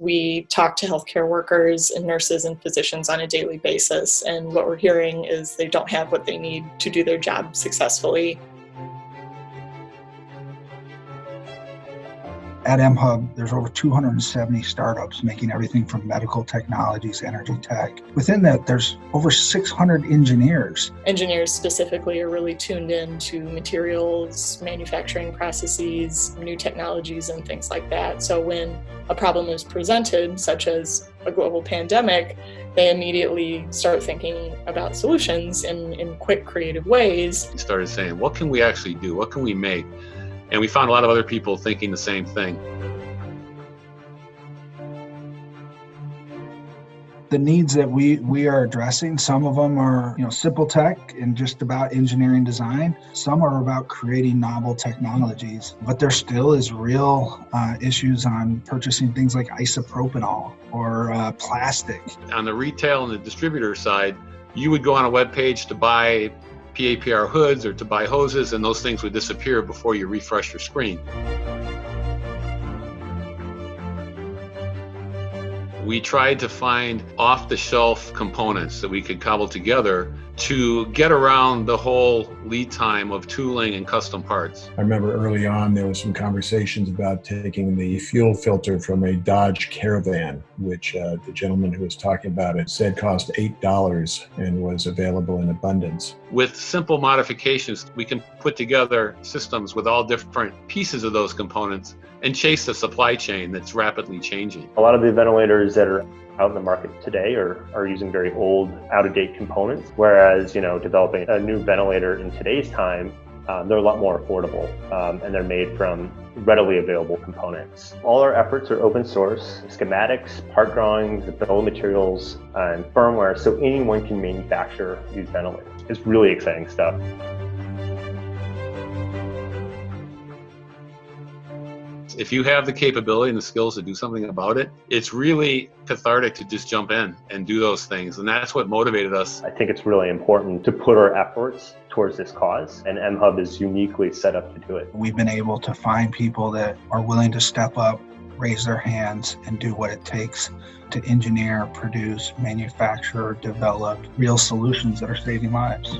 We talk to healthcare workers and nurses and physicians on a daily basis, and what we're hearing is they don't have what they need to do their job successfully. At mHUB, there's over 270 startups making everything from medical technologies, energy tech. Within that, there's over 600 engineers. Engineers specifically are really tuned in to materials, manufacturing processes, new technologies, and things like that. So when a problem is presented, such as a global pandemic, they immediately start thinking about solutions in quick, creative ways. We started saying, what can we actually do? What can we make? And we found a lot of other people thinking the same thing. The needs that we are addressing, some of them are simple tech and just about engineering design. Some are about creating novel technologies, but there still is real issues on purchasing things like isopropanol or plastic. On the retail and the distributor side, you would go on a web page to buy PAPR hoods or to buy hoses, and those things would disappear before you refresh your screen. We tried to find off-the-shelf components that we could cobble together to get around the whole lead time of tooling and custom parts. I remember early on there was some conversations about taking the fuel filter from a Dodge Caravan, which the gentleman who was talking about it said cost $8 and was available in abundance. With simple modifications, we can put together systems with all different pieces of those components and chase the supply chain that's rapidly changing. A lot of the ventilators that are out in the market today are using very old, out-of-date components, whereas developing a new ventilator in today's time, they're a lot more affordable, and they're made from readily available components. All our efforts are open source, schematics, part drawings, bill of materials, and firmware, so anyone can manufacture these ventilators. It's really exciting stuff. If you have the capability and the skills to do something about it, it's really cathartic to just jump in and do those things. And that's what motivated us. I think it's really important to put our efforts towards this cause, and mHUB is uniquely set up to do it. We've been able to find people that are willing to step up, raise their hands, and do what it takes to engineer, produce, manufacture, develop real solutions that are saving lives.